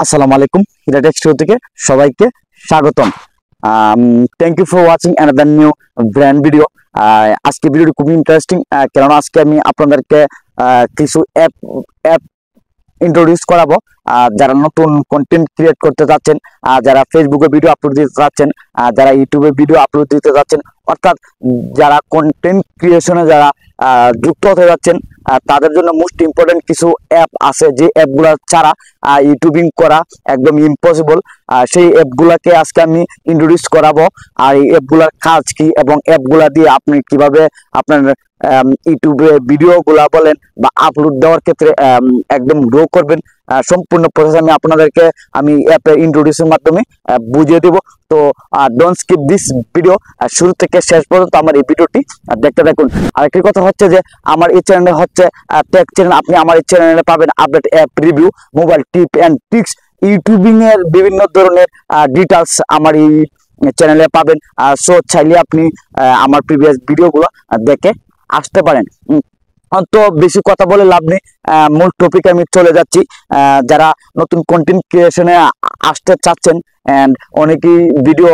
আসসালামু আলাইকুম হিরা টেক্সট থেকে সবাইকে স্বাগতম। Thank you for watching another new brand video. আজকে ভিডিওটি খুবই ইন্টারেস্টিং, কেননা আজকে আমি আপনাদেরকে কিছু অ্যাপ ইন্ট্রোডিউস করাবো। যারা নতুন কন্টেন্ট ক্রিয়েট করতে চাচ্ছেন, যারা ফেসবুকে ভিডিও আপলোড দিতে চাচ্ছেন, যারা ইউটিউবে ভিডিও আপলোড দিতে চাচ্ছেন, অর্থাৎ যারা কন্টেন্ট ক্রিয়েশনে যারা যুক্ত হতে যাচ্ছেন, তাদের জন্য মোস্ট ইম্পর্টেন্ট কিছু অ্যাপ আছে, যে অ্যাপগুলো ছাড়া ইউটিউবিং করা একদম ইম্পসিবল। সেই অ্যাপগুলোকে আজকে আমি ইন্ট্রোডিউস করাবো, আর এই অ্যাপগুলোর কাজ কি এবং অ্যাপগুলা দিয়ে আপনি কিভাবে আপনার ইউটিউবে ভিডিওগুলা বলেন বা আপলোড দেওয়ার ক্ষেত্রে একদম গ্রো করবেন, সম্পূর্ণ প্রসেস আমি আপনাদেরকে অ্যাপের ইন্ট্রোডিউসের মাধ্যমে বুঝিয়ে দেব। তো ডোন্ট স্কিপ দিস ভিডিও, শুরু থেকে শেষ পর্যন্ত আমার এই ভিডিওটি দেখতে থাকুন। আরেকটি কথা হচ্ছে যে আমার এই চ্যানেলে হচ্ছে টেক চ্যানেল। আপনি আমার এই চ্যানেলে পাবেন update app review, mobile tip and tricks, YouTubing এর বিভিন্ন ধরনের ডিটেলস আমার এই চ্যানেলে পাবেন। সো চাইলে আপনি আমার প্রিভিয়াস ভিডিওগুলো দেখে আসতে পারেন। তো বেশি কথা বলে লাভ নেই, মূল টপিকে আমি চলে যাচ্ছি। যারা নতুন কন্টেন্ট ক্রিয়েশনে আসতে চাচ্ছেন, অ্যান্ড অনেকেই ভিডিও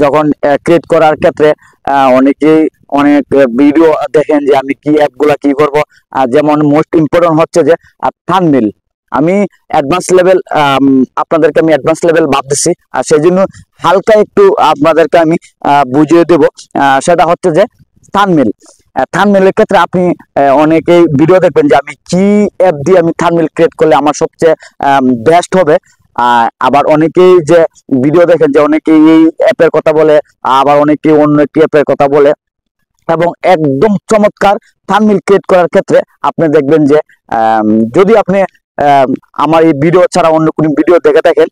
যখন ক্রিয়েট করার ক্ষেত্রে অনেকেই অনেক ভিডিও দেখেন যে আমি কি অ্যাপগুলা কি করব। যেমন মোস্ট ইম্পর্টেন্ট হচ্ছে যে থাম্বনেল। আমি অ্যাডভান্স লেভেল আপনাদেরকে আমি অ্যাডভান্স লেভেল ভাবতেছি, আর সেই জন্য হালকা একটু আপনাদেরকে আমি বুঝিয়ে দেব। সেটা হচ্ছে যে থাম্বনেল। থাম্বনেলের ক্ষেত্রে আপনি অনেকেই ভিডিও দেখবেন যে আমি কি অ্যাপ দিয়ে আমি থাম্বনেল ক্রিয়েট করলে আমার সবচেয়ে বেস্ট হবে। আবার অনেকেই যে ভিডিও দেখেন যে অনেকেই এই অ্যাপের কথা বলে, আবার অনেকেই অন্য একটি অ্যাপের কথা বলে, এবং একদম চমৎকার থাম্বনেল ক্রিয়েট করার ক্ষেত্রে আপনি দেখবেন যে যদি আপনি আমার এই ভিডিও ছাড়া অন্য কোনো ভিডিও দেখে থাকেন,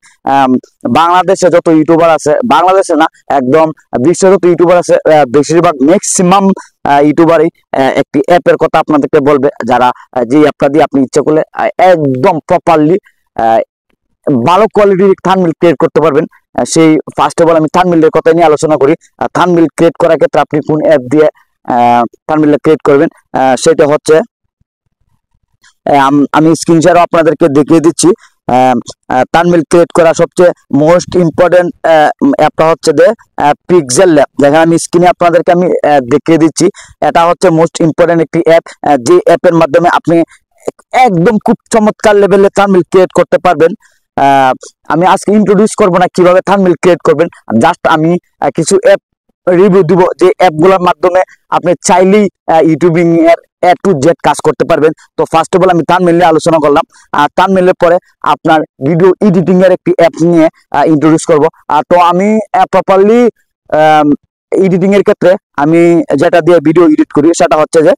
বাংলাদেশে যত ইউটিউবার আছে, বাংলাদেশে না একদম বিশ্বের যত ইউটিউবার আছে, বেশিরভাগ ম্যাক্সিমাম ইউটিউবারই একটি অ্যাপের কথা আপনাদেরকে বলবে, যারা যে অ্যাপটা দিয়ে আপনি ইচ্ছা করলে একদম প্রপারলি ভালো কোয়ালিটির থাম্বনেল ক্রিয়েট করতে পারবেন। সেই ফার্স্ট অফ অল আমি থাম্বনেলের কথা নিয়ে আলোচনা করি। থাম্বনেল ক্রিয়েট করার ক্ষেত্রে আপনি কোন অ্যাপ দিয়ে থাম্বনেল ক্রিয়েট করবেন, সেটা হচ্ছে আমি স্ক্রিনশটও আপনাদেরকে দেখিয়ে দিচ্ছি। থাম্বনেল ক্রিয়েট করা সবচেয়ে মোস্ট ইম্পর্টেন্ট অ্যাপটা হচ্ছে যে পিক্সেল ল্যাব, যেখানে আমি স্ক্রিনে আপনাদেরকে আমি দেখিয়ে দিচ্ছি। এটা হচ্ছে মোস্ট ইম্পর্টেন্ট একটি অ্যাপ, যে অ্যাপের মাধ্যমে আপনি একদম খুব চমৎকার লেভেলে থাম্বনেল ক্রিয়েট করতে পারবেন। আমি আজকে ইন্ট্রোডিউস করবো না কিভাবে থাম্বনেল ক্রিয়েট করবেন, জাস্ট আমি কিছু অ্যাপ রিভিউ দিব, যে অ্যাপগুলোর মাধ্যমে আপনি চাইলেই ইউটিউবিং এর A to Z কাজ করতে পারবেন। তো ফার্স্ট অফ অল আমি থাম্বনেল নিয়ে আলোচনা করলাম, আর থাম্বনেলের পরে আপনার ভিডিও এডিটিং এর একটি অ্যাপ নিয়ে ইন্ট্রোডিউস করব। তো আমি প্রপারলি এডিটিং এর ক্ষেত্রে আমি যেটা দিয়ে ভিডিও এডিট করি সেটা হচ্ছে যে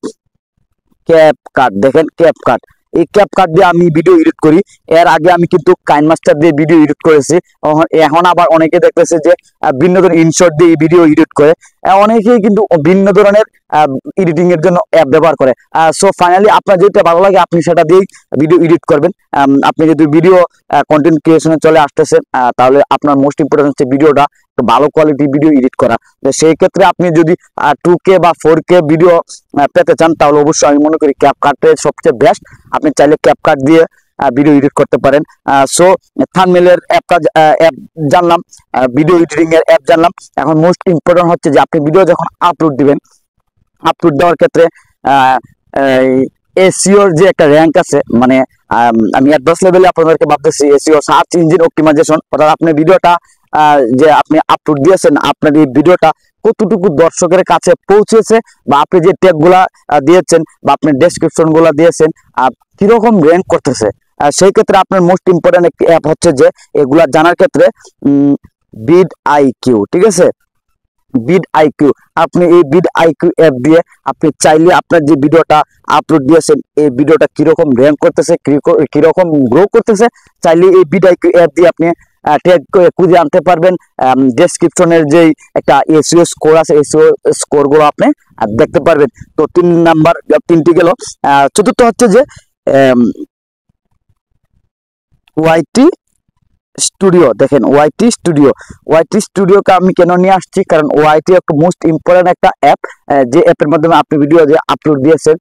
ক্যাপকাট। দেখেন ক্যাপকাট, এই ক্যাপকাট দিয়ে আমি ভিডিও এডিট করি। এর আগে আমি কিন্তু কাইনমাস্টার দিয়ে ভিডিও এডিট করেছি। এখন আবার অনেকে দেখতেছে যে ভিন্ন ধরনের ইনশর্ট দিয়ে ভিডিও এডিট করে, অনেকেই কিন্তু ভিন্ন ধরনের এডিটিং এর জন্য অ্যাপ ব্যবহার করে। সো ফাইনালি আপনার যেটা ভালো লাগে আপনি সেটা দিয়েই ভিডিও এডিট করবেন। আপনি যদি ভিডিও কন্টেন্ট ক্রিয়েশনে চলে আসতেছেন, তাহলে আপনার মোস্ট ইম্পর্টেন্ট হচ্ছে ভিডিওটা ভালো কোয়ালিটি ভিডিও এডিট করা। সেই ক্ষেত্রে আপনি যদি 2K বা 4K ভিডিও পেতে চান, তাহলে অবশ্যই আমি মনে করি ক্যাপকাটের সবচেয়ে বেস্ট। আপনি চাইলে ক্যাপকাট দিয়ে ভিডিও এডিট করতে পারেন। সো থাম্বনেলের অ্যাপটা অ্যাপ জানলাম, ভিডিও এডিটিং এর অ্যাপ জানলাম। এখন মোস্ট ইম্পর্টেন্ট হচ্ছে যে আপনি ভিডিও যখন আপলোড দিবেন, আপলোড দেওয়ার ক্ষেত্রে এসইওর যে একটা র্যাঙ্ক আছে, মানে আমি অ্যাডভান্স লেভেলে আপনাদেরকে ভাবতেছি এসইও সার্চ ইঞ্জিন অপটিমাইজেশন, অর্থাৎ আপনি ভিডিওটা যে আপনি আপলোড দিয়েছেন, আপনার এই ভিডিওটা কতটুকু দর্শকের কাছে পৌঁছেছে, বা আপনি যে ট্যাগগুলা দিয়েছেন বা আপনি ডেসক্রিপশন গুলা দিয়েছেন কিরকম র্যাঙ্ক করতেছে। সেই ক্ষেত্রে আপনার মোস্ট ইম্পর্টেন্ট একটি অ্যাপ হচ্ছে যে এগুলা জানার ক্ষেত্রে বিড আইকিউ। ঠিক আছে, বিড আইকিউ। আপনি এই বিড আইকিউ অ্যাপ দিয়ে আপনি চাইলে আপনার যে ভিডিওটা আপলোড দিয়েছেন, এই ভিডিওটা কিরকম র্যাঙ্ক করতেছে, কিরকম গ্রো করতেছে, চাইলে এই বিড আইকিউ অ্যাপ দিয়ে আপনি ট্যাগ খুঁজে আনতে পারবেন। ডেসক্রিপশনের যে একটা এসইও স্কোর আছে, এসইও স্কোর গুলো আপনি দেখতে পারবেন। তো 3 নাম্বার 3টি গেল। চতুর্থ হচ্ছে যে ওয়াইটি স্টুডিও। দেখেন ওয়াইটি স্টুডিওকে আমি কেন নিয়ে আসছি, কারণ ওয়াইটি একটা মোস্ট ইম্পর্টেন্ট একটা অ্যাপ, যে অ্যাপের মাধ্যমে আপনি ভিডিও যে আপলোড দিয়েছেন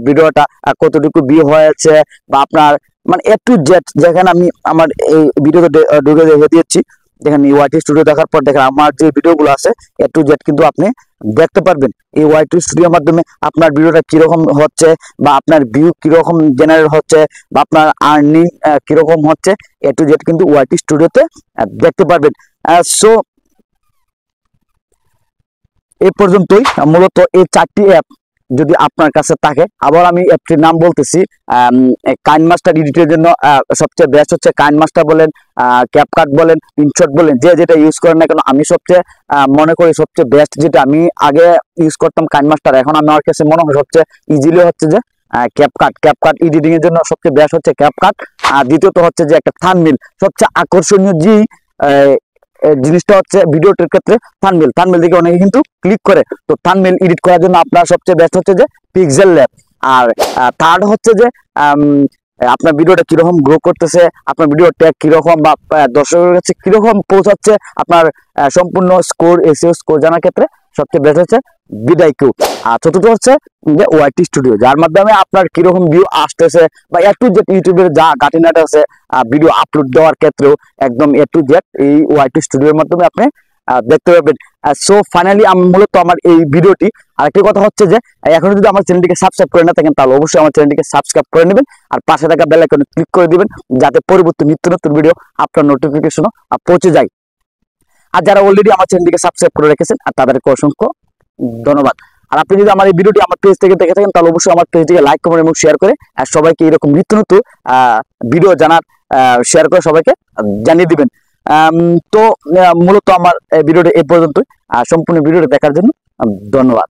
ভিডিওটা কতটুকু ভিউ হয়েছে, বা আপনার মানে এ টু জেড, যেখানে আমি আমার এই ভিডিওতে ঢুকে দেখে দিয়েছি, দেখেন ওয়াইটি স্টুডিও দেখার পর দেখেন আমার যে ভিডিওগুলো আছে এ টু জেড কিন্তু আপনি দেখতে পারবেন। এই ওয়াইটি স্টুডিওর মাধ্যমে আপনার ভিডিওটা কিরকম হচ্ছে, বা আপনার ভিউ কিরকম জেনারেট হচ্ছে, বা আপনার আর্নিং কিরকম হচ্ছে, এ টু জেড কিন্তু ওয়াইটি স্টুডিওতে দেখতে পারবেন। সো এই পর্যন্তই মূলত এই 4টি অ্যাপ যদি আপনার কাছে থাকে। আবার আমি অ্যাপটির নাম বলতেছি, কাইনমাস্টার এডিটের জন্য সবচেয়ে বেস্ট হচ্ছে কাইনমাস্টার বলেন, ক্যাপকাট বলেন, ইনশট বলেন, যে যেটা ইউজ করেন না কেন, আমি সবচেয়ে মনে করি সবচেয়ে বেস্ট যেটা আমি আগে ইউজ করতাম কাইনমাস্টার, এখন আমার কাছে মনে হয় সবচেয়ে ইজিলি হচ্ছে যে ক্যাপকাট এডিটিং এর জন্য সবচেয়ে বেস্ট হচ্ছে ক্যাপকাট। আর দ্বিতীয়ত হচ্ছে যে একটা থাম্বনেল, সবচেয়ে আকর্ষণীয় যে জিনিসটা হচ্ছে ভিডিওটির ক্ষেত্রে থাম্বনেল দিকে অনেকে কিন্তু ক্লিক করে। তো থাম্বনেল এডিট করার জন্য আপনার সবচেয়ে বেস্ট হচ্ছে যে পিক্সেল ল্যাব। আর থার্ড হচ্ছে যে আপনার ভিডিওটা কিরকম গ্রো করতেছে, আপনার ভিডিও ট্যাগ কিরকম, বা দর্শকের কাছে কিরকম পৌঁছাচ্ছে, আপনার সম্পূর্ণ স্কোর এসইও স্কোর জানার ক্ষেত্রে সবচেয়ে বেস্ট হচ্ছে vidIQ। আর চতুর্থ হচ্ছে যে ওয়াইটি স্টুডিও, যার মাধ্যমে আপনার কিরকম ভিউ আসতেছে, বা এ টু জেড ইউটিউবের যা গাটিনাটা আছে ভিডিও আপলোড দেওয়ার ক্ষেত্রেও একদম এ টু জেড এই ওয়াইটি স্টুডিওর মাধ্যমে আপনি দেখতে পাবেন। সো ফাইনালি আমি মূলত আমার এই ভিডিওটি, আরেকটি কথা হচ্ছে যে এখন যদি আমার চ্যানেলটিকে সাবস্ক্রাইব করে না থাকেন তাহলে অবশ্যই আমার চ্যানেলটিকে সাবস্ক্রাইব করে নেবেন, আর পাশে থাকা বেল আইকনে ক্লিক করে দিবেন, যাতে পরবর্তী নিত্য নতুন ভিডিও আপনার নোটিফিকেশনও পৌঁছে যায়। আর যারা অলরেডি আমার চ্যানেলটিকে সাবস্ক্রাইব করে রেখেছেন আর তাদেরকে অসংখ্য ধন্যবাদ। আর আপনি যদি আমার এই ভিডিওটি আমার পেজ থেকে দেখে থাকেন তাহলে অবশ্যই আমার পেজটিকে লাইক, কমেন্ট এবং শেয়ার করে আর সবাইকে এরকম নিত্য নতুন ভিডিও জানার শেয়ার করে সবাইকে জানিয়ে দিবেন। তো মূলত আমার ভিডিওটি এই পর্যন্তই। সম্পূর্ণ ভিডিওটি দেখার জন্য ধন্যবাদ।